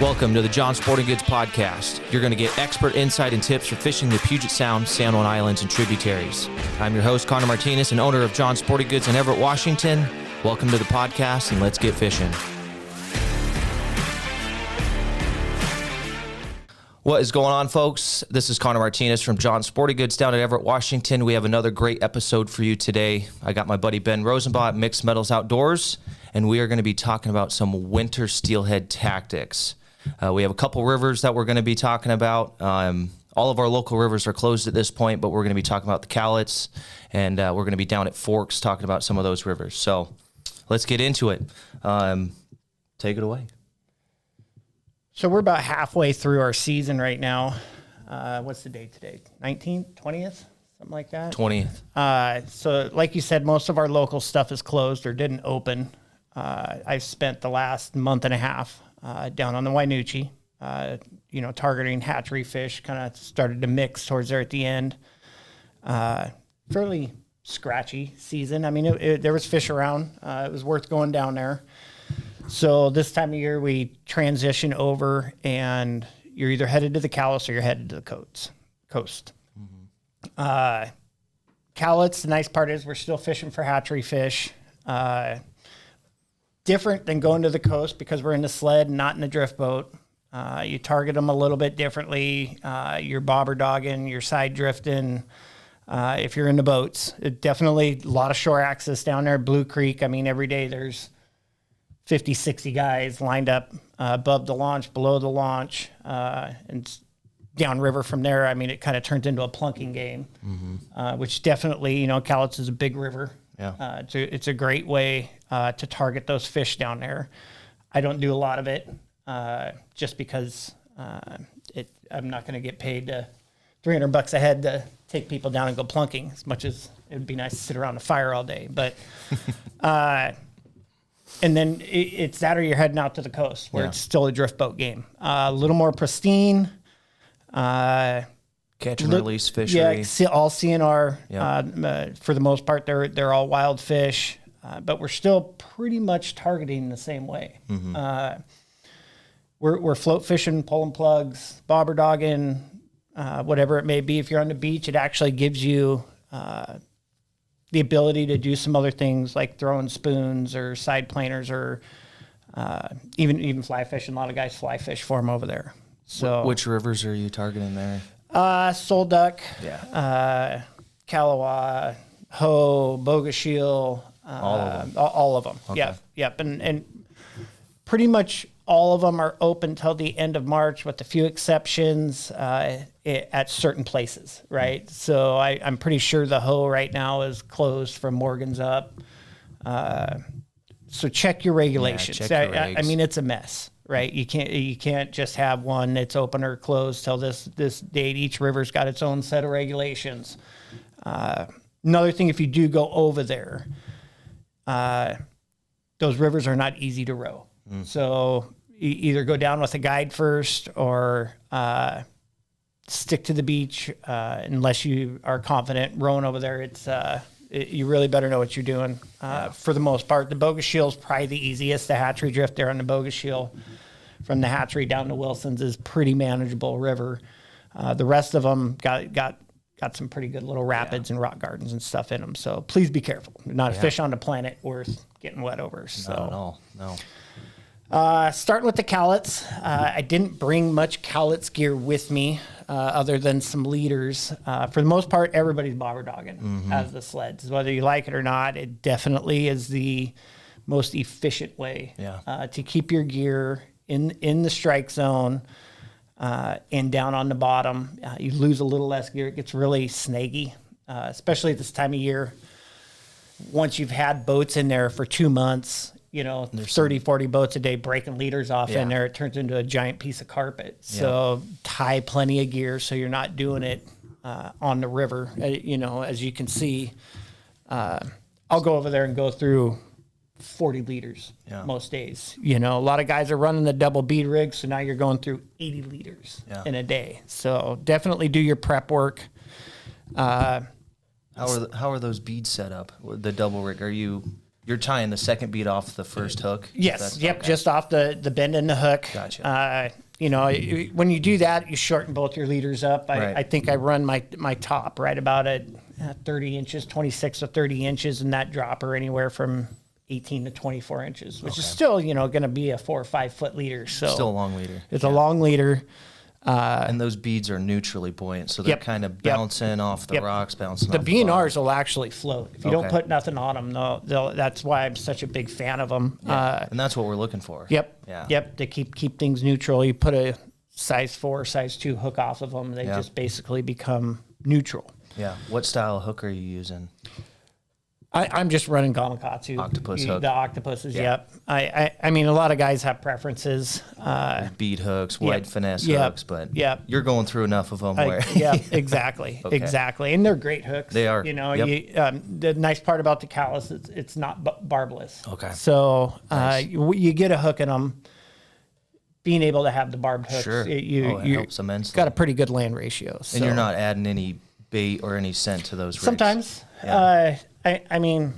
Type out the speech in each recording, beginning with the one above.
Welcome to the John Sporting Goods Podcast. You're going to get expert insight and tips for fishing the Puget Sound, San Juan Islands, and tributaries. I'm your host, Connor Martinez, and owner of John Sporting Goods in Everett, Washington. Welcome to the podcast, and let's get fishing. What is going on, folks? This is Connor Martinez from John Sporting Goods down at Everett, Washington. We have another great episode for you today. I got my buddy Ben Rosenbach, Mixed Metals Outdoors, and we are going to be talking about some winter steelhead tactics. We have a couple rivers that we're going to be talking about. All of our local rivers are closed at this point, but we're going to be talking about the Cowlitz, and we're going to be down at Forks talking about some of those rivers. So let's get into it. Take it away. So we're about halfway through our season right now. What's the date today? 19th, 20th, something like that? 20th. So like you said, most of our local stuff is closed or didn't open. I've spent the last month and a half down on the Wynoochee, targeting hatchery fish, kind of started to mix towards there at the end. Fairly scratchy season. I mean, there was fish around. It was worth going down there. So this time of year, we transition over, and you're either headed to the Cowlitz or you're headed to the coast. Mm-hmm. Cowlitz, the nice part is we're still fishing for hatchery fish. Different than going to the coast because we're in the sled, not in the drift boat. You target them a little bit differently. You're bobber dogging, you're side drifting. If you're in the boats, definitely a lot of shore access down there. Blue Creek, I mean, every day there's 50, 60 guys lined up above the launch, below the launch, and downriver from there. I mean, it kind of turns into a plunking game, which definitely, Cowlitz is a big river. Yeah. It's a great way to target those fish down there. I don't do a lot of it just because I'm not going to get paid $300 a head to take people down and go plunking, as much as it would be nice to sit around a fire all day. But and then it's that, or you're heading out to the coast where it's still a drift boat game. A little more pristine. Catch and release fishery. Yeah, all CNR. For the most part, they're all wild fish, but we're still pretty much targeting the same way. Mm-hmm. We're float fishing, pulling plugs, bobber dogging, whatever it may be. If you're on the beach, it actually gives you the ability to do some other things like throwing spoons or side planers or even fly fishing. A lot of guys fly fish for them over there. So, which rivers are you targeting there? Soul Duck, Kalawa, Ho, Bogoshiel, all of them. Okay. Yep. And pretty much all of them are open till the end of March, with a few exceptions at certain places, right? So I'm pretty sure the Ho right now is closed from Morgan's up. So check your regulations. Yeah, check your regs. I mean, it's a mess. Right, you can't just have one that's open or closed till this date. Each river's got its own set of regulations. Another thing, if you do go over there, those rivers are not easy to row. So either go down with a guide first, or stick to the beach unless you are confident rowing over there. You really better know what you're doing. For the most part, the Bogoshiel is probably the easiest. The hatchery drift there on the Bogoshiel from the hatchery down to Wilson's is pretty manageable river. The rest of them got some pretty good little rapids and rock gardens and stuff in them. So please be careful. Not a fish on the planet worth getting wet over. So. Not at all. No. Starting with the Cowlitz, I didn't bring much Cowlitz gear with me other than some leaders. For the most part, everybody's bobber dogging as the sleds. Whether you like it or not, it definitely is the most efficient way to keep your gear in the strike zone and down on the bottom. You lose a little less gear. It gets really snaggy, especially at this time of year. Once you've had boats in there for 2 months, there's 30, 40 boats a day breaking leaders off in there. It turns into a giant piece of carpet. So tie plenty of gear so you're not doing it on the river. As you can see, I'll go over there and go through 40 liters most days. A lot of guys are running the double bead rig, so now you're going through 80 liters in a day. So definitely do your prep work. How are those beads set up? The double rig? Are you You're tying the second bead off the first hook? Yes. Yep. Okay. Just off the bend in the hook. Gotcha. You know, when you do that, you shorten both your leaders up. I think I run my top right about at 30 inches, 26 to 30 inches, and that dropper anywhere from 18 to 24 inches, which is still, you know, going to be a 4 or 5 foot leader. So still a long leader. It's a long leader. And those beads are neutrally buoyant, so they're kind of bouncing off the rocks, bouncing the off BNRs will actually float. If you don't put nothing on them, that's why I'm such a big fan of them. And that's what we're looking for. Yep, to keep things neutral. You put a size 4, size 2 hook off of them, they just basically become neutral. Yeah. What style of hook are you using? I'm just running Gamakatsu. Octopus hook. The octopuses, yep. I mean, a lot of guys have preferences. Bead hooks, wide finesse hooks, but you're going through enough of them where... Yeah, exactly, exactly. And they're great hooks. They are. You know, the nice part about the callus is it's not barbless. Okay. So you get a hook in them, being able to have the barbed hooks, it helps immensely. Got a pretty good land ratio. So. And you're not adding any bait or any scent to those rigs. Sometimes. I mean,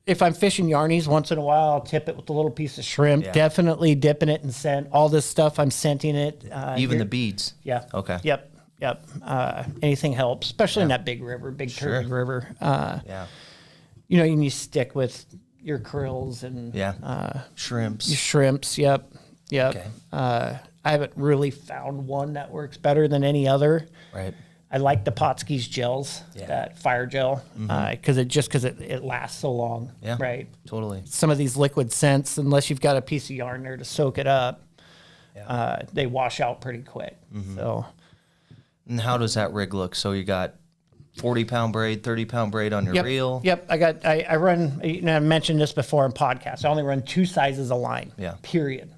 if I'm fishing yarnies once in a while, I'll tip it with a little piece of shrimp. Yeah. Definitely dipping it in scent. All this stuff, I'm scenting it. Even the beads? Yeah. Okay. Yep. Anything helps, especially in that big river, big turbid river. You know, you stick with your krills and shrimps. Your shrimps, yep. Okay. I haven't really found one that works better than any other. Right. I like the Potskis gels, that fire gel, because it lasts so long. Yeah, right. Totally. Some of these liquid scents, unless you've got a piece of yarn there to soak it up, they wash out pretty quick. So, and how does that rig look? So you got 40-pound braid, 30-pound braid on your reel. Yep. I run. You know, I mentioned this before in podcasts. I only run 2 sizes of line. Yeah. Period.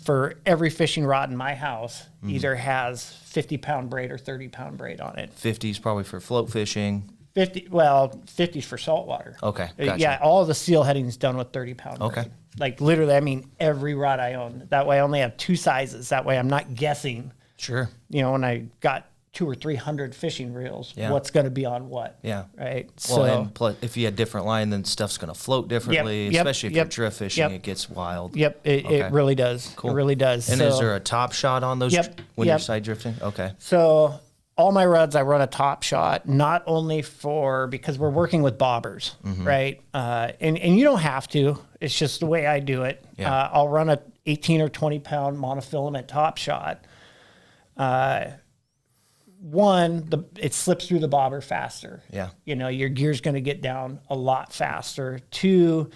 For every fishing rod in my house, either has 50-pound braid or 30-pound braid on it. 50 is probably for float fishing. 50's for saltwater. Okay, gotcha. Yeah, all the steelheading's done with 30-pound braid. Okay. Like literally, I mean, every rod I own. That way I only have 2 sizes. That way I'm not guessing. Sure. You know, when I got 200 or 300 fishing reels, what's going to be on what? Yeah. Right. Well, and plus, if you had different line, then stuff's going to float differently, especially if you're drift fishing, it gets wild. Yep. It really does. Cool. It really does. And is there a top shot on those when you're side drifting? Okay. So all my rods, I run a top shot, not only because we're working with bobbers, right? And you don't have to. It's just the way I do it. Yeah. I'll run a 18 or 20-pound monofilament top shot. It slips through the bobber faster. Yeah. You know, your gear's going to get down a lot faster. 2,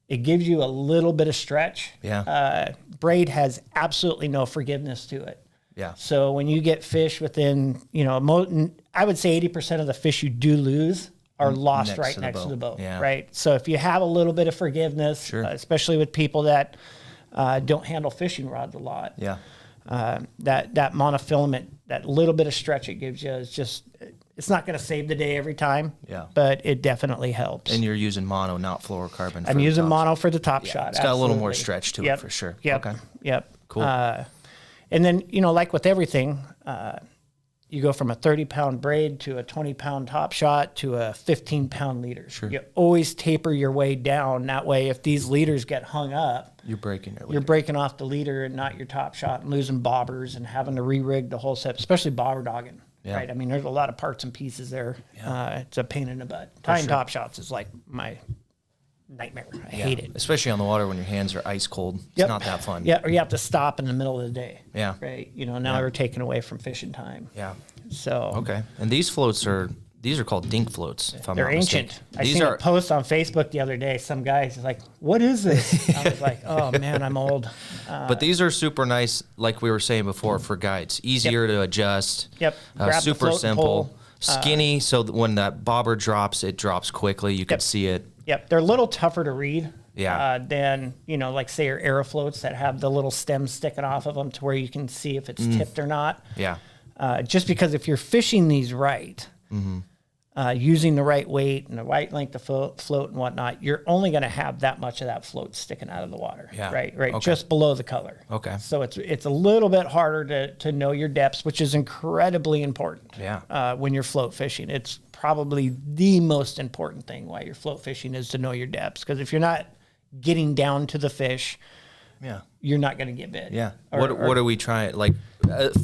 it gives you a little bit of stretch. Yeah. Braid has absolutely no forgiveness to it. Yeah. So when you get fish within, you know, I would say 80% of the fish you do lose are lost right next to the boat. Yeah. Right. So if you have a little bit of forgiveness, especially with people that don't handle fishing rods a lot. Yeah. That monofilament, that little bit of stretch it gives you is just, it's not going to save the day every time, but it definitely helps. And you're using mono, not fluorocarbon. I'm using mono for the top shot. It's got a little more stretch to it for sure. Yep. Okay. Yep. Cool. And then, you know, like with everything, you go from a 30-pound braid to a 20-pound top shot to a 15-pound leader. Sure. You always taper your way down. That way, if these leaders get hung up, you're breaking your leader. You're breaking off the leader and not your top shot and losing bobbers and having to re-rig the whole set, especially bobber dogging. Yeah. Right? I mean, there's a lot of parts and pieces there. Yeah. It's a pain in the butt. Tying top shots is like my nightmare. I hate it. Especially on the water when your hands are ice cold. It's not that fun. Yeah, or you have to stop in the middle of the day. Yeah. Right? You know, now we're taken away from fishing time. Yeah. So. Okay. And these floats are called dink floats, if I'm They're not ancient. mistaken. I seen a post on Facebook the other day. Some guy's like, "What is this?" I was like, "Oh man, I'm old." But these are super nice, like we were saying before, for guides. Easier to adjust. Yep. Super simple. Skinny, so that when that bobber drops, it drops quickly. You can see it. Yep. They're a little tougher to read. Yeah. Than, you know, like say your Aerofloats that have the little stems sticking off of them to where you can see if it's tipped or not. Yeah. Just because if you're fishing these right, using the right weight and the right length of float and whatnot, you're only going to have that much of that float sticking out of the water. Yeah. Right. Okay. Just below the color. Okay. So it's a little bit harder to know your depths, which is incredibly important. Yeah. When you're float fishing, it's probably the most important thing while you're float fishing is to know your depths. Because if you're not getting down to the fish, you're not going to get bit. Yeah. What are we trying, like,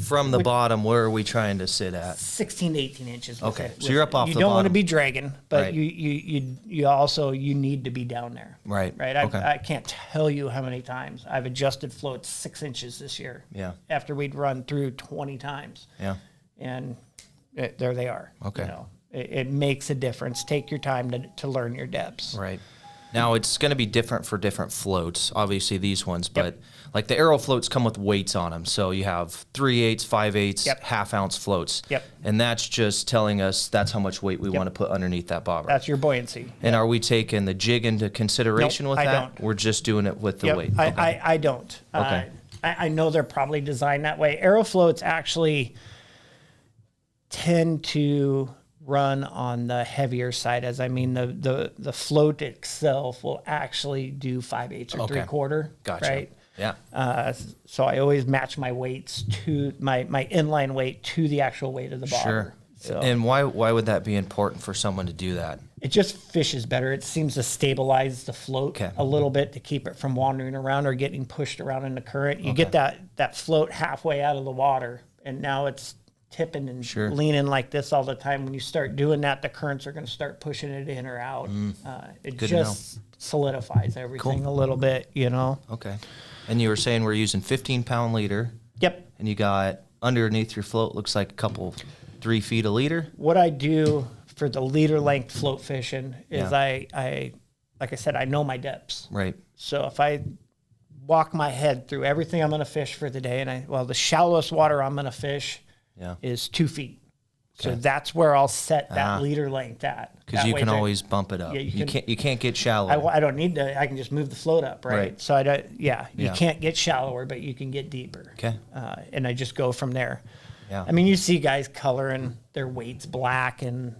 from the bottom, where are we trying to sit at? 16 to 18 inches. Okay. So you're up off the bottom. You don't want to be dragging, but Right. you also need to be down there. Right. Right. I can't tell you how many times I've adjusted floats 6 inches this year. Yeah. After we'd run through 20 times. Yeah. And there they are. Okay. You know, it makes a difference. Take your time to learn your depths. Right. Now, it's going to be different for different floats, obviously these ones, but like the arrow floats come with weights on them. So you have 3/8, 5/8, half-ounce floats. Yep. And that's just telling us that's how much weight we want to put underneath that bobber. That's your buoyancy. And are we taking the jig into consideration with that? I don't. We're just doing it with the weight. I don't. Okay. I know they're probably designed that way. Arrow floats actually tend to run on the heavier side, as I mean the float itself will actually do 5/8 or 3/4. Gotcha. Right. Yeah. So I always match my weights to my inline weight to the actual weight of the bobber. Sure. So And why would that be important for someone to do that? it just fishes better. It seems to stabilize the float a little bit to keep it from wandering around or getting pushed around in the current. You get that float halfway out of the water, and now it's tipping and leaning like this all the time. When you start doing that, the currents are going to start pushing it in or out. It Good just solidifies everything a little bit, you know? Okay. And you were saying we're using 15-pound leader. Yep. And you got underneath your float, looks like a couple, 3 feet a leader. What I do for the leader length float fishing is I like I said, I know my depths. Right. So if I walk my head through everything I'm going to fish for the day, and the shallowest water I'm going to fish is 2 feet. So that's where I'll set that leader length at. Because you can always bump it up. You can't get shallow. I don't need to. I can just move the float up, right? So I don't. You can't get shallower, but you can get deeper. Okay. And I just go from there. Yeah. I mean, you see guys coloring their weights black, and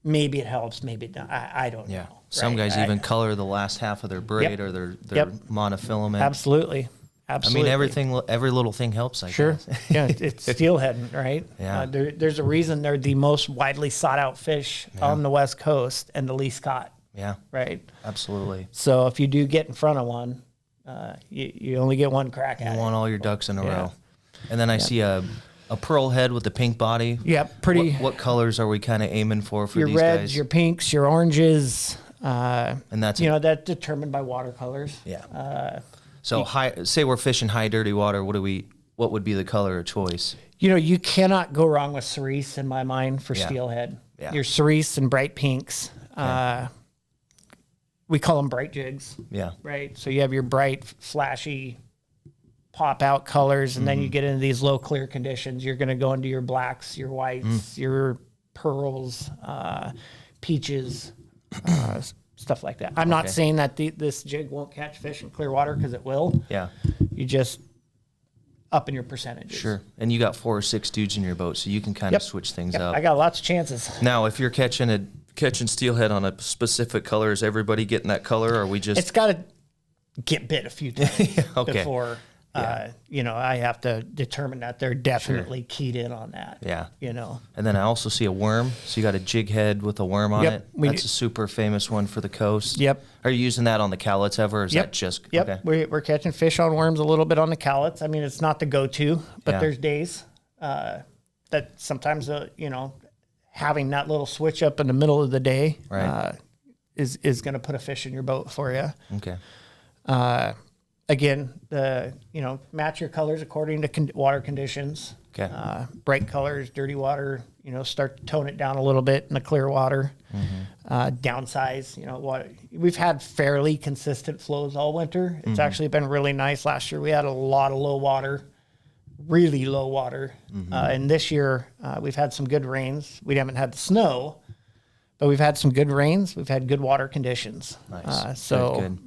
maybe it helps, maybe it don't. I don't know. Some guys even color the last half of their braid or their monofilament. Absolutely. Absolutely. I mean, every little thing helps, I guess. Yeah, it's steelhead, right? Yeah. There's a reason they're the most widely sought out fish on the West Coast and the least caught. Yeah. Right? Absolutely. So if you do get in front of one, you only get one crack at it. You want all your ducks in a row. And then I see a pearl head with the pink body. Yep, pretty. What colors are we kind of aiming for your these reds, guys? your pinks, your oranges. And that's that's determined by watercolors. Yeah. So say we're fishing high dirty water. What would be the color of choice? You cannot go wrong with cerise in my mind for steelhead. Yeah. Your cerise and bright pinks. We call them bright jigs. Yeah. Right. So you have your bright, flashy, pop out colors, and then you get into these low clear conditions. You're going to go into your blacks, your whites, your pearls, peaches, stuff like that. I'm not saying that this jig won't catch fish in clear water, because it will. Yeah. You just up in your percentages. Sure. And you got 4 or 6 dudes in your boat, so you can kind of switch things up. I got lots of chances. Now, if you're catching steelhead on a specific color, is everybody getting that color, or are we just... It's got to get bit a few times before... I have to determine that they're definitely keyed in on that. Yeah. And then I also see a worm. So you got a jig head with a worm on it. That's a super famous one for the coast. Yep. Are you using that on the cowlets ever, or is that just... Yep. Okay. We're catching fish on worms a little bit on the cowlets. I mean, it's not the go-to, but there's days that sometimes, having that little switch up in the middle of the day is going to put a fish in your boat for you. Okay. Again, match your colors according to water conditions. Okay. Bright colors, dirty water, start to tone it down a little bit in the clear water. Downsize, we've had fairly consistent flows all winter. It's actually been really nice. Last year we had a lot of low water, really low water. And this year we've had some good rains. We haven't had the snow, but we've had some good rains. We've had good water conditions. Nice. Good.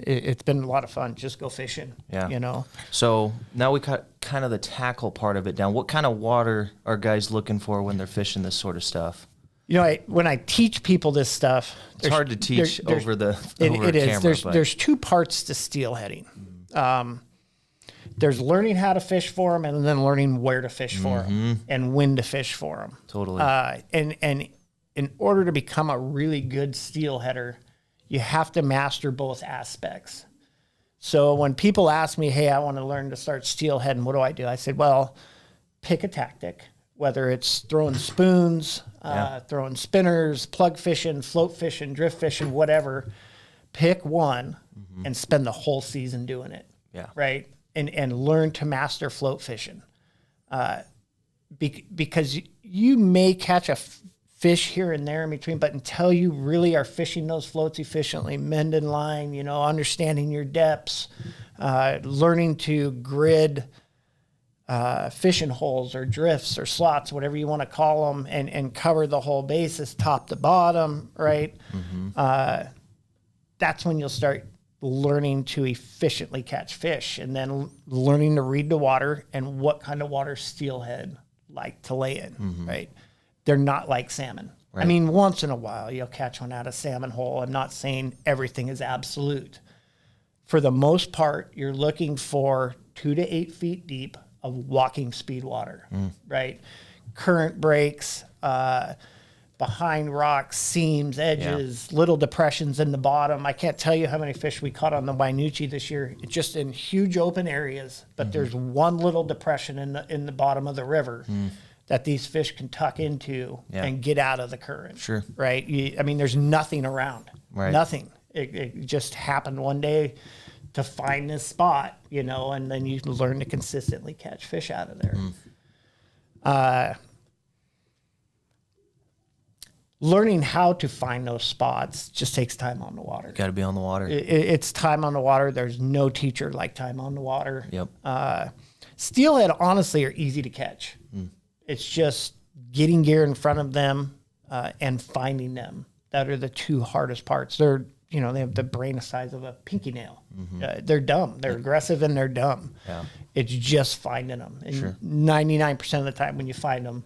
It's been a lot of fun. Just go fishing. Yeah. So now we got kind of the tackle part of it down. What kind of water are guys looking for when they're fishing this sort of stuff? When I teach people this stuff, it's hard to teach over a camera. There's 2 parts to steelheading. There's learning how to fish for them, and then learning where to fish for them and when to fish for them. Totally. And in order to become a really good steelheader, you have to master both aspects. So when people ask me, hey, I want to learn to start steelhead, and what do? I said, well, pick a tactic, whether it's throwing spoons, throwing spinners, plug fishing, float fishing, drift fishing, whatever. Pick one and spend the whole season doing it. Yeah. Right. And learn to master float fishing. Because you may catch a fish here and there in between, but until you really are fishing those floats efficiently, mending line, understanding your depths, learning to grid fishing holes or drifts or slots, whatever you want to call them, and cover the whole basis top to bottom, right? That's when you'll start learning to efficiently catch fish, and then learning to read the water and what kind of water steelhead like to lay in, right? They're not like salmon. Right. I mean, once in a while you'll catch one out of salmon hole. I'm not saying everything is absolute. For the most part, you're looking for 2 to 8 feet deep of walking speed water, right? Current breaks, behind rocks, seams, edges, little depressions in the bottom. I can't tell you how many fish we caught on the Wainuchi this year. It's just in huge open areas, but there's one little depression in the bottom of the river that these fish can tuck into and get out of the current. Sure. Right? There's nothing around. Right. Nothing. It just happened one day to find this spot, and then you learn to consistently catch fish out of there. Learning how to find those spots just takes time on the water. Got to be on the water. It's time on the water. There's no teacher like time on the water. Yep. Steelhead, honestly, are easy to catch. It's just getting gear in front of them and finding them. That are the two hardest parts. They have the brain the size of a pinky nail. They're dumb. They're aggressive and they're dumb. Yeah. It's just finding them. And Sure. 99% of the time when you find them,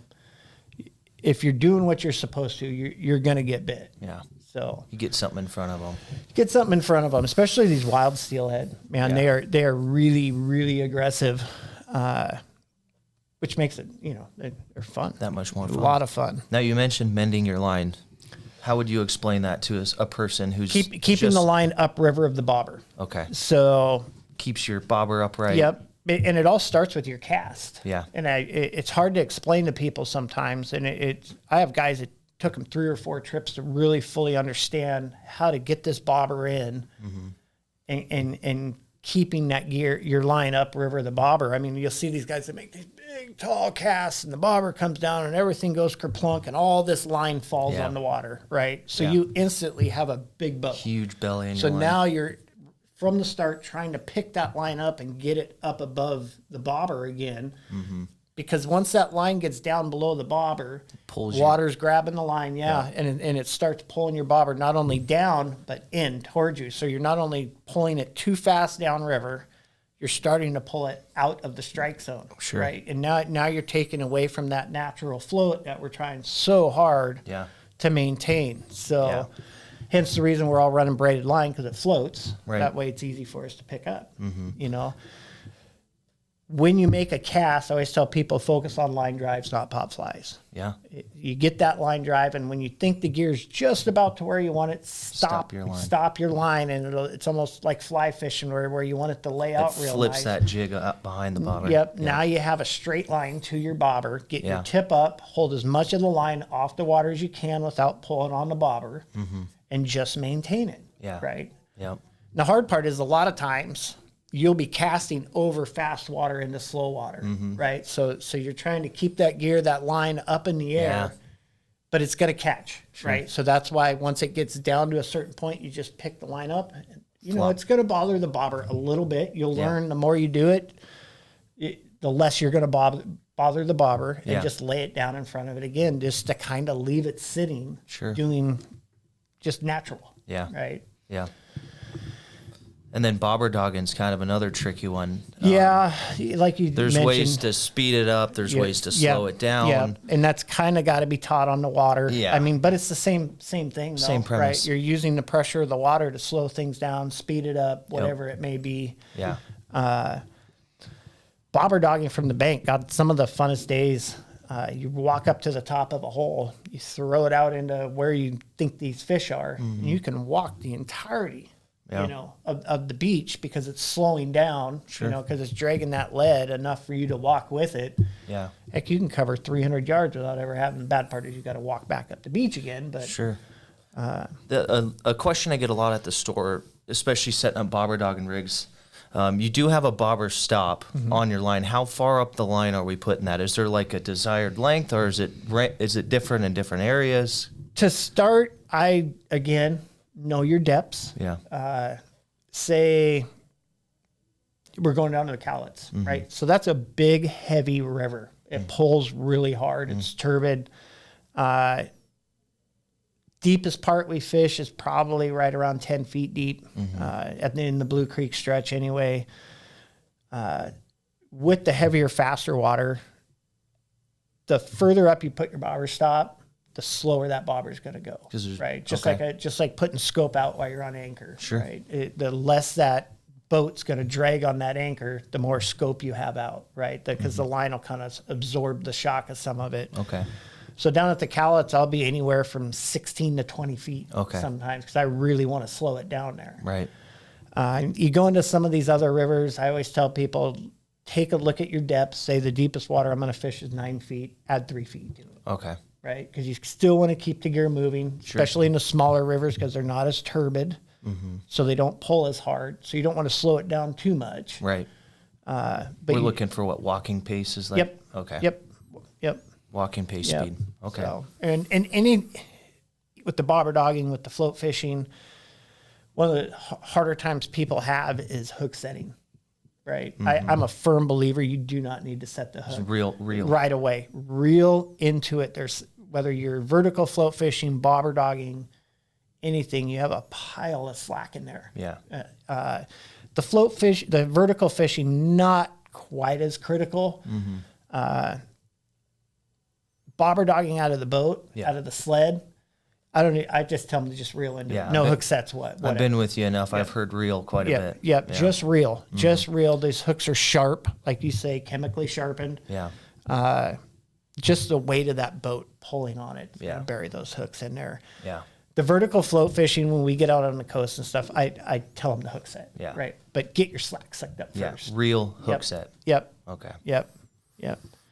if you're doing what you're supposed to, you're going to get bit. Yeah. So you get something in front of them. Get something in front of them, especially these wild steelhead. Man, they are really, really aggressive, which makes it, they're fun. That much more fun. A lot of fun. Now, you mentioned mending your line. How would you explain that to a person who's keeping the line upriver of the bobber? Okay. So Keeps your bobber upright. Yep. And it all starts with your cast. Yeah. And it's hard to explain to people sometimes. And I have guys that took them 3 or 4 trips to really fully understand how to get this bobber in and keeping that your line upriver of the bobber. I mean, you'll see these guys that make these big, tall casts and the bobber comes down and everything goes kerplunk and all this line falls on the water, right? So you instantly have a big boat. Huge belly in your So line. now you're, from the start, trying to pick that line up and get it up above the bobber again. Because once that line gets down below the bobber, water's grabbing the line, and it starts pulling your bobber not only down, but in towards you. So you're not only pulling it too fast downriver, you're starting to pull it out of the strike zone, right? And now you're taking away from that natural float that we're trying so hard to maintain. So hence the reason we're all running braided line, because it floats. Right. That way it's easy for us to pick up, When you make a cast, I always tell people focus on line drives, not pop flies. Yeah. You get that line drive, and when you think the gear's just about to where you want it, stop your line, and it's almost like fly fishing where you want it to lay out real nice. Flips that jig up behind the bobber. Yep. Now you have a straight line to your bobber. Get your tip up, hold as much of the line off the water as you can without pulling on the bobber, and just maintain it. Yeah. Right? Yep. The hard part is a lot of times you'll be casting over fast water into slow water, right? So you're trying to keep that gear, that line up in the air, but it's going to catch, right? So that's why once it gets down to a certain point, you just pick the line up. It's going to bother the bobber a little bit. You'll learn the more you do it, the less you're going to bother the bobber, and just lay it down in front of it again, just to kind of leave it sitting, doing just natural. Yeah. Right? Yeah. And then bobber dogging's kind of another tricky one. Like you There's mentioned, ways to speed it up. There's ways to slow it down. Yeah, and that's kind of got to be taught on the water. Yeah. I mean, but it's the same thing, though, Same premise. right? You're using the pressure of the water to slow things down, speed it up, whatever it may be. Yeah. Bobber dogging from the bank got some of the funnest days You walk up to the top of a hole, you throw it out into where you think these fish are, and you can walk the entirety, of the beach because it's slowing down, because it's dragging that lead enough for you to walk with it. Yeah. Heck, you can cover 300 yards without ever having. The bad part is you got to walk back up the beach again. But sure. A question I get a lot at the store, especially setting up bobber dogging rigs. You do have a bobber stop on your line. How far up the line are we putting that? Is there like a desired length, or is it different in different areas? To start, again know your depths. Yeah. Say we're going down to the Cowlitz, right? So that's a big, heavy river. It pulls really hard. It's turbid. Deepest part we fish is probably right around 10 feet deep in the Blue Creek stretch anyway. With the heavier, faster water, the further up you put your bobber stop, the slower that bobber is going to go, right? Just like putting scope out while you're on anchor, sure. Right? The less that boat's going to drag on that anchor, the more scope you have out, right? Because the line will kind of absorb the shock of some of it. Okay. So down at the Cowlitz, I'll be anywhere from 16 to 20 feet sometimes because I really want to slow it down there. Right. You go into some of these other rivers, I always tell people, take a look at your depths. Say the deepest water I'm going to fish is 9 feet, add 3 feet to it. Okay. Right? Because you still want to keep the gear moving, especially in the smaller rivers because they're not as turbid, so they don't pull as hard. So you don't want to slow it down too much. Right. But we're looking for what walking pace is like? Yep. Okay. Yep. Walking pace speed. Okay. So, and any with the bobber dogging, with the float fishing, one of the harder times people have is hook setting. Right. I'm a firm believer you do not need to set the hook. It's real right away. Reel into it. There's whether you're vertical float fishing, bobber dogging, anything, you have a pile of slack in there. Yeah. The vertical fishing, not quite as critical. Bobber dogging out of the boat, out of the sled. I just tell them to just reel into it. No hook sets. Whatever. I've been with you enough. I've heard reel quite a bit. Yeah. Just reel. Just reel. These hooks are sharp, like you say, chemically sharpened. Yeah. Just the weight of that boat pulling on it. Yeah. Bury those hooks in there. Yeah. The vertical float fishing, when we get out on the coast and stuff, I tell them to hook set. Yeah. Right. But get your slack sucked up first. Yeah. Real hook set. Yep. Okay. Yep.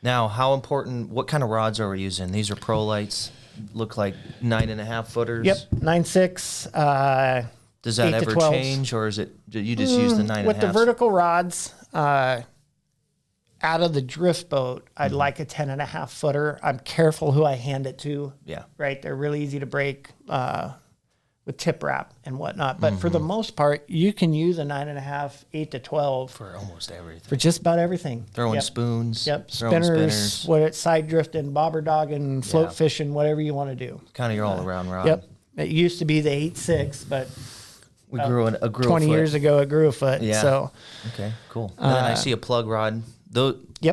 Now, how important, what kind of rods are we using? These are pro lights, look like 9.5 footers. Yep. 9.6. Does that ever change, or is it, you just use the 9.5? With the vertical rods, out of the drift boat, I'd like a 10.5 footer. I'm careful who I hand it to. Yeah. Right. They're really easy to break with tip wrap and whatnot. But for the most part, you can use a 9.5, 8 to 12 for almost everything. For just about everything. Throwing spoons. Yep. Spinners. What it's side drifting, bobber dogging, float fishing, whatever you want to do. Kind of your all around rod. Yep. It used to be the 8.6, but we grew 20 years ago, it grew a foot. Yeah. So. Okay. Cool. And then I see a plug rod.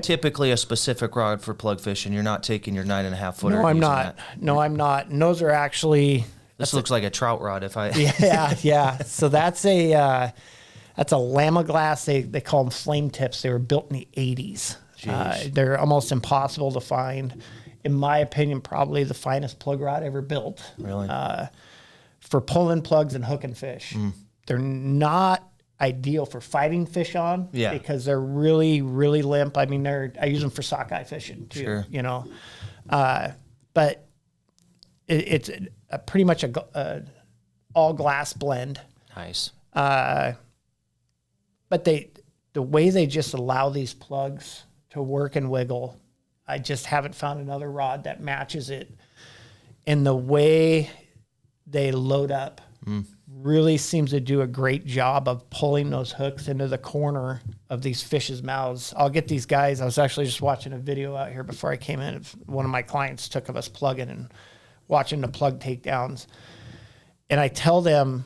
Typically a specific rod for plug fishing. You're not taking your 9.5 footer. No, I'm not. No, I'm not. And those are actually. This looks like a trout rod. Yeah. So that's a Lama glass. They call them flame tips. They were built in the 80s. They're almost impossible to find. In my opinion, probably the finest plug rod ever built. Really? For pulling plugs and hooking fish. They're not ideal for fighting fish on because they're really, really limp. I mean, I use them for sockeye fishing too. Sure. But it's pretty much a all glass blend. Nice. But the way they just allow these plugs to work and wiggle, I just haven't found another rod that matches it. And the way they load up really seems to do a great job of pulling those hooks into the corner of these fish's mouths. I'll get these guys. I was actually just watching a video out here before I came in. One of my clients took of us plugging and watching the plug takedowns. And I tell them,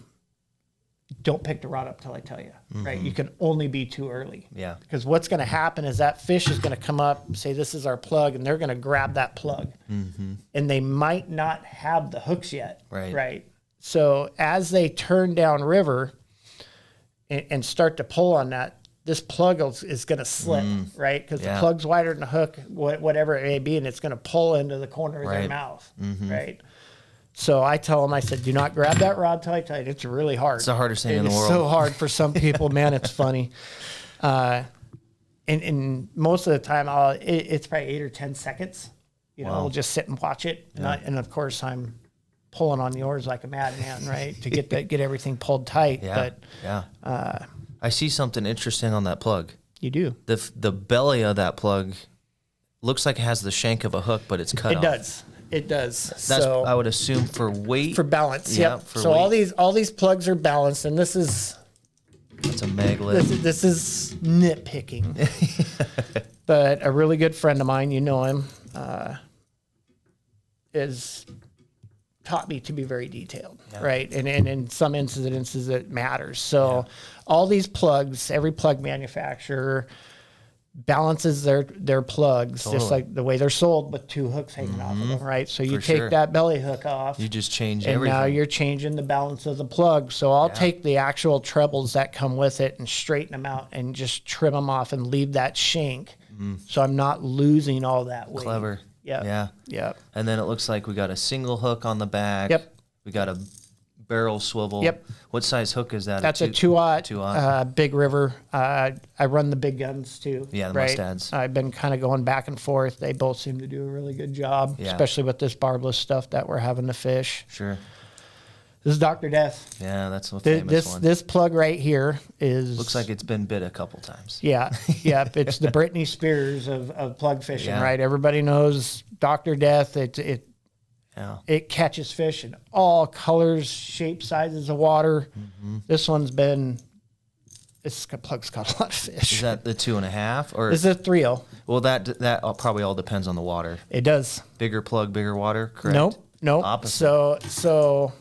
don't pick the rod up till I tell you, right? You can only be too early. Yeah. Because what's going to happen is that fish is going to come up, say, this is our plug, and they're going to grab that plug. And they might not have the hooks yet. Right. So as they turn down river and start to pull on that, this plug is going to slip, right? Because the plug's wider than the hook, whatever it may be, and it's going to pull into the corner of their mouth, right? So I tell them, I said, do not grab that rod till I tell you. It's really hard. It's the hardest thing in the world. It's so hard for some people, man. It's funny. And most of the time, it's probably 8 or 10 seconds. You know, I'll just sit and watch it. And of course, I'm pulling on the oars like a madman, right? To get everything pulled tight. But I see something interesting on that plug. You do. The belly of that plug looks like it has the shank of a hook, but it's cut off. It does. That's, so I would assume for weight. For balance. Yeah, Yep. for so weight. all these plugs are balanced, and this is It's a maglet. this is nitpicking. But a really good friend of mine, you know him, is taught me to be very detailed, right? And in some instances it matters. So all these plugs, every plug manufacturer balances their plugs just like the way they're sold with 2 hooks hanging off of them, right? So you take that belly hook off. You just change and everything. Now you're changing the balance of the plug. So I'll take the actual trebles that come with it and straighten them out and just trim them off and leave that shank. So I'm not losing all that weight. Clever. Yep. Yeah. Yep. And then it looks like we got a single hook on the back. Yep. We got a barrel swivel. Yep. What size hook is that? That's a 2-aught, 2-aught. Big River. I run the big guns too. Yeah, the mustads. I've been kind of going back and forth. They both seem to do a really good job, especially with this barbless stuff that we're having to fish. Sure. This is Dr. Death. Yeah, that's a famous one. This plug right here is... Looks like it's been bit a couple times. Yeah, yeah. It's the Britney Spears of plug fishing, right? Everybody knows Dr. Death. It catches fish in all colors, shapes, sizes of water. This one's been... This plug's got a lot of fish. Is that the 2.5? Or this is a 3.0. Well, that probably all depends on the water. It does. Bigger plug, bigger water, correct? Nope. Opposite. So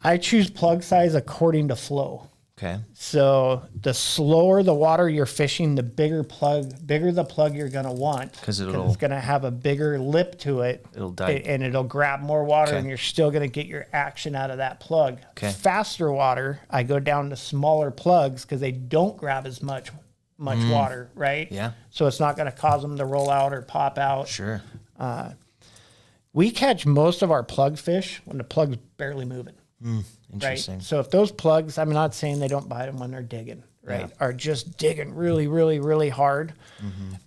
I choose plug size according to flow. Okay. So the slower the water you're fishing, the bigger the plug you're going to want. Because it's going to have a bigger lip to it. It'll dive. And it'll grab more water, and you're still going to get your action out of that plug. Okay. Faster water, I go down to smaller plugs because they don't grab as much water, right? Yeah. So it's not going to cause them to roll out or pop out. Sure. We catch most of our plug fish when the plug's barely moving. Interesting. Right? So if those plugs, I'm not saying they don't bite them when they're digging, right? Are just digging really, really, really hard.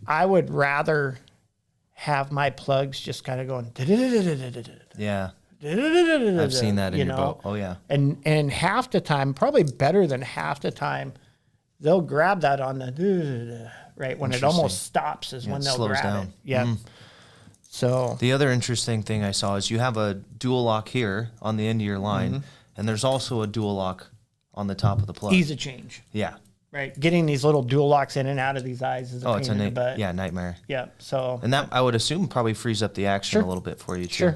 I would rather have my plugs just kind of going. Yeah. I've seen that in your boat. Oh yeah. And half the time, probably better than half the time, they'll grab that on the right when it almost stops is when they'll grab it. Yeah. So the other interesting thing I saw is you have a dual lock here on the end of your line, and there's also a dual lock on the top of the plug. Easy change. Yeah. Right. Getting these little dual locks in and out of these eyes is a pain in the butt. Nightmare. Yeah. So and that I would assume probably frees up the action a little bit for you too.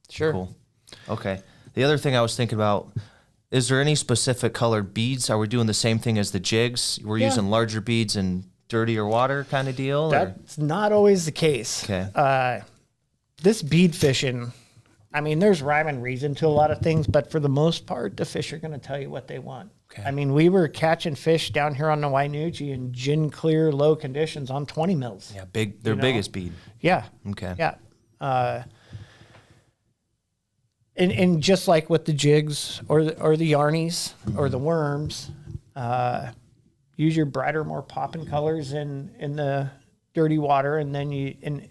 Sure. Cool. Okay. The other thing I was thinking about, is there any specific colored beads? Are we doing the same thing as the jigs? We're using larger beads and dirtier water kind of deal? That's not always the case. Okay. This bead fishing, I mean, there's rhyme and reason to a lot of things, but for the most part, the fish are going to tell you what they want. Okay. I mean, we were catching fish down here on the Wainuchi in gin clear, low conditions on 20 mils. Yeah, their biggest bead. Yeah. Okay. Yeah. And just like with the jigs or the yarnies or the worms, use your brighter, more popping colors in the dirty water, and then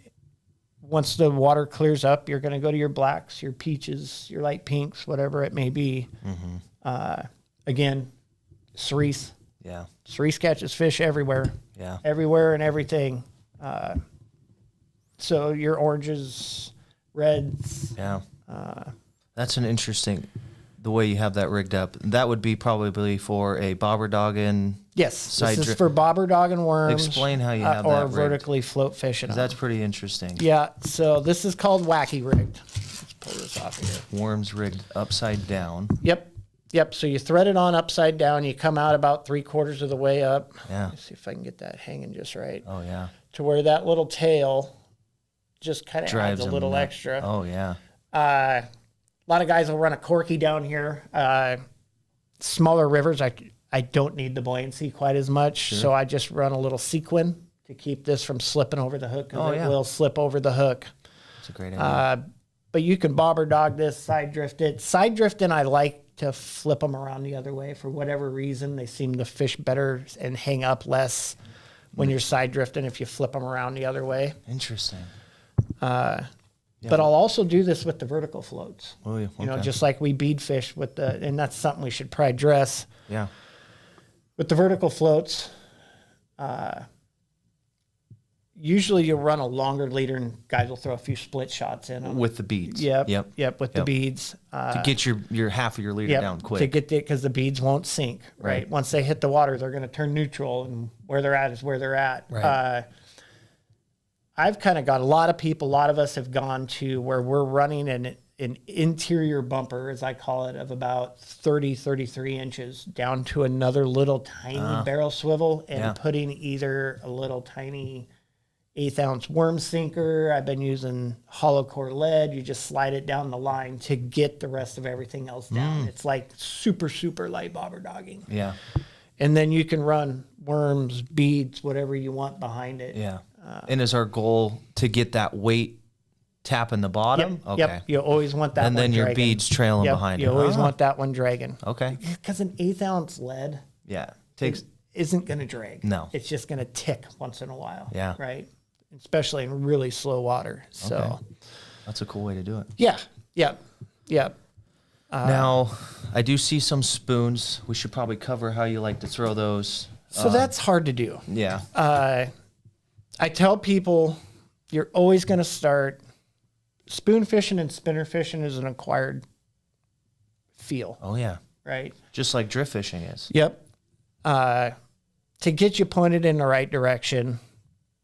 once the water clears up, you're going to go to your blacks, your peaches, your light pinks, whatever it may be. Again, cerise. Yeah. Cerise catches fish everywhere. Yeah. Everywhere and everything. So your oranges, reds. Yeah. That's an interesting, the way you have that rigged up. That would be probably for a bobber dogging. Yes, this is for bobber dogging worms. Explain how you have that or rigged. vertically float fishing. That's pretty interesting. Yeah, so this is called wacky rigged. Let's pull this off here. Worms rigged upside down. Yep. So you thread it on upside down. You come out about 3/4 of the way up. Yeah. Let's see if I can get that hanging just right. Oh yeah. To where that little tail just kind of adds a little extra. Oh yeah. A lot of guys will run a corky down here. Smaller rivers, I I don't need the buoyancy quite as much. So I just run a little sequin to keep this from slipping over the hook, because it will slip over the hook. That's a great idea. But you can bobber dog this, side drift it. Side drifting, I like to flip them around the other way. For whatever reason, they seem to fish better and hang up less when you're side drifting if you flip them around the other way. Interesting. But I'll also do this with the vertical floats. Oh, yeah. You know, just like we bead fish with the, and that's something we should probably address. Yeah. With the vertical floats, usually you'll run a longer leader and guys will throw a few split shots in them. With the beads. Yep. With the beads. To get your half of your leader down quick. To get it, because the beads won't sink, right? Once they hit the water, they're going to turn neutral, and where they're at is where they're at. Right. I've kind of got a lot of us have gone to where we're running an interior bumper, as I call it, of about 33 inches down to another little tiny barrel swivel, and putting either a little tiny 1/8 ounce worm sinker. I've been using hollow core lead. You just slide it down the line to get the rest of everything else down. It's like super, super light bobber dogging. Yeah. And then you can run worms, beads, whatever you want behind it. Yeah. And is our goal to get that weight tapping the bottom? Yep. Okay. Yep. You always want that one and then your dragging. beads trailing behind you it. You always want that one dragging. Okay. Because an 1/8 ounce lead isn't going to drag. No. It's just going to tick once in a while. Yeah. Right? Especially in really slow water. So that's a cool way to do it. Yeah. Yep. Yep. Now, I do see some spoons. We should probably cover how you like to throw those. So that's hard to do. Yeah. I tell people you're always going to start spoon fishing, and spinner fishing is an acquired feel. Oh, yeah. Right? Just like drift fishing is. Yep. To get you pointed in the right direction,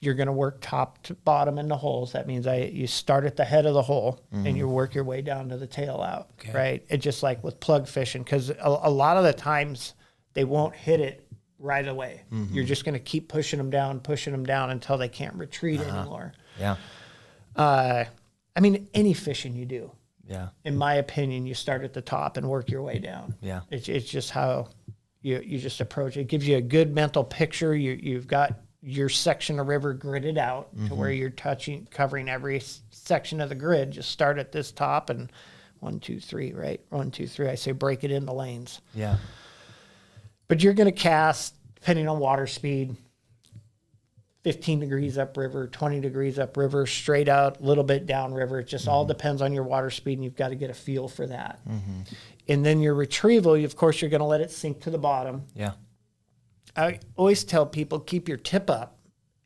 you're going to work top to bottom in the holes. That means you start at the head of the hole and you work your way down to the tail out, right? It's just like with plug fishing, because a lot of the times they won't hit it right away. You're just going to keep pushing them down until they can't retreat anymore. Yeah. I mean, any fishing you do, yeah, in my opinion, you start at the top and work your way down. Yeah. It's just how you just approach it. It gives you a good mental picture. You've got your section of river gridded out to where you're covering every section of the grid. Just start at this top and 1, 2, 3, right? 1, 2, 3. I say break it into lanes. Yeah. But you're going to cast, depending on water speed, 15 degrees upriver, 20 degrees upriver, straight out, a little bit downriver. It just all depends on your water speed, and you've got to get a feel for that. And then your retrieval, of course, you're going to let it sink to the bottom. Yeah. I always tell people, keep your tip up,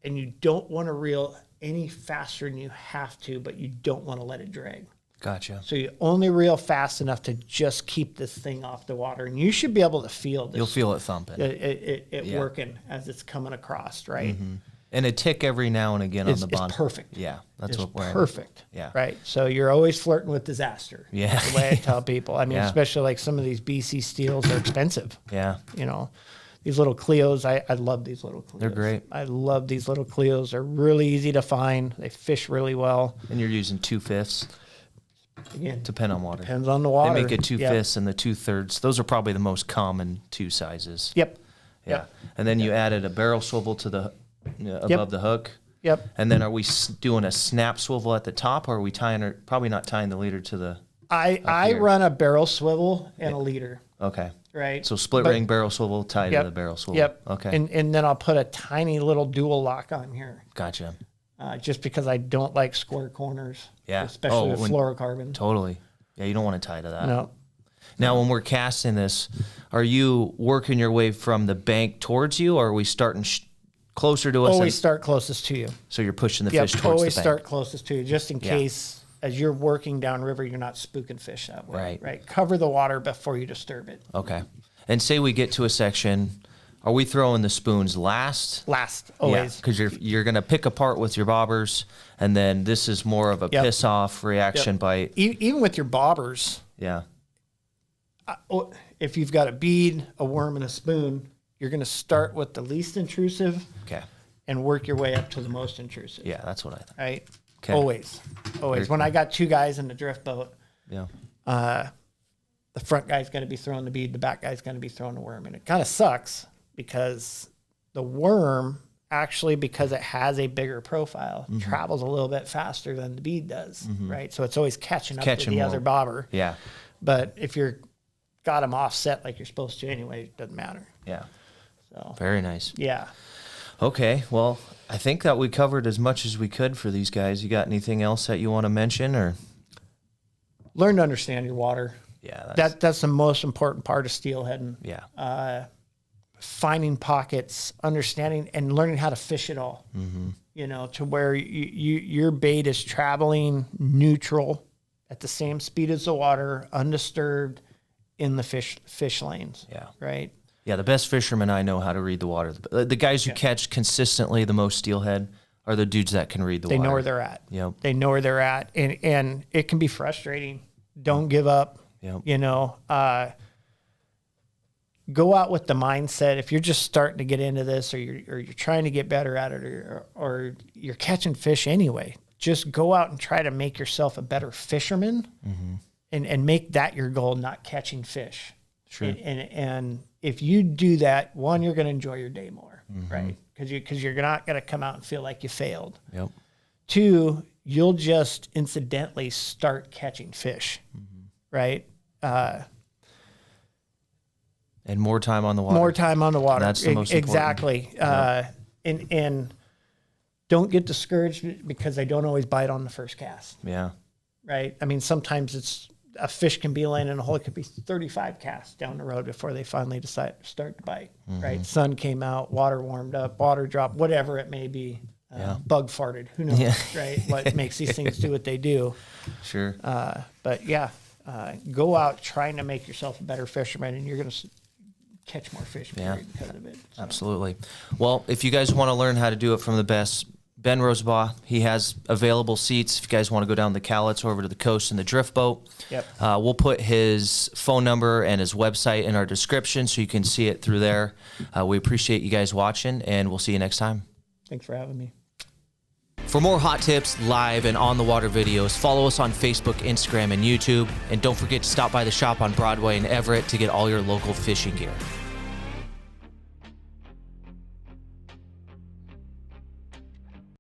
and you don't want to reel any faster than you have to, but you don't want to let it drag. Gotcha. So you only reel fast enough to just keep this thing off the water, and you should be able to feel this. You'll feel it thumping. It working as it's coming across, right? And a tick every now and again on the bottom. It's perfect. Yeah, that's it's what we're perfect. Yeah. Right. So you're always flirting with disaster. Yeah. That's the way I tell people. I mean, especially like some of these BC steels are expensive. Yeah. You know, these little Cleos, I love these little Cleos. They're great. I love these little Cleos. They're really easy to find. They fish really well. And you're using 2/5. Again, depend on water. Depends on the water. They make it 2/5 and the 2/3. Those are probably the most common two sizes. Yep. Yeah. Yep. And then you added a barrel swivel to the above the hook. Yep. And then are we doing a snap swivel at the top, or are we probably not tying the leader to the? I run a barrel swivel and a leader. Okay. Right. So split ring barrel swivel tied to the barrel swivel. Yep. Okay. And then I'll put a tiny little dual lock on here. Gotcha. Just because I don't like square corners. Yeah. Especially with fluorocarbon. Totally. Yeah, you don't want to tie to that. No. Now, when we're casting this, are you working your way from the bank towards you, or are we starting closer to us? Always start closest to you. So you're pushing the fish towards the bank. Always start closest to you, just in case as you're working downriver, you're not spooking fish that way. Right. Right. Cover the water before you disturb it. Okay. And say we get to a section, are we throwing the spoons last? Last, always. Because you're going to pick apart with your bobbers, and then this is more of a piss-off reaction bite. Even with your bobbers. Yeah. If you've got a bead, a worm, and a spoon, you're going to start with the least intrusive. Okay. And work your way up to the most intrusive. Yeah, that's what I thought. Right? Okay. Always. When I got two guys in the drift boat, the front guy's going to be throwing the bead, the back guy's going to be throwing the worm. And it kind of sucks because the worm actually, because it has a bigger profile, travels a little bit faster than the bead does, right? So it's always catching up to the other bobber. Yeah. But if you're got them offset like you're supposed to anyway, it doesn't matter. Yeah. So Very nice. yeah. Okay. Well, I think that we covered as much as we could for these guys. You got anything else that you want to mention, or? Learn to understand your water. Yeah. That's the most important part of steelheading. Yeah. Finding pockets, understanding and learning how to fish it all, you know, to where your bait is traveling neutral at the same speed as the water, undisturbed in the fish lanes. Yeah. Right. Yeah. The best fishermen I know how to read the water. The guys who catch consistently the most steelhead are the dudes that can read the water. They know where they're at. Yep. They know where they're at. And it can be frustrating. Don't give up. Yep. You know, go out with the mindset, if you're just starting to get into this, or you're trying to get better at it, or you're catching fish anyway, just go out and try to make yourself a better fisherman, and make that your goal, not catching fish. Sure. And if you do that, one, you're going to enjoy your day more, right? Because you're not going to come out and feel like you failed. Yep. Two, you'll just incidentally start catching fish, right? And more time on the water. More time on the water. That's the most exactly. And don't get discouraged because they don't always bite on the first cast. Yeah. Right. I mean, sometimes a fish can be laying in a hole. It could be 35 casts down the road before they finally decide to start to bite. Right. Sun came out, water warmed up, water dropped, whatever it may be. Bug farted. Who knows? Right. What makes these things do what they do. Sure. But yeah, go out trying to make yourself a better fisherman, and you're going to catch more fish because of it. So. Absolutely. Well, if you guys want to learn how to do it from the best, Ben Rosenbaugh, he has available seats. If you guys want to go down the Cowlitz or over to the coast in the drift boat, we'll put his phone number and his website in our description so you can see it through there. We appreciate you guys watching, and we'll see you next time. Thanks for having me. For more hot tips, live and on-the-water videos, follow us on Facebook, Instagram, and YouTube. And don't forget to stop by the shop on Broadway in Everett to get all your local fishing gear.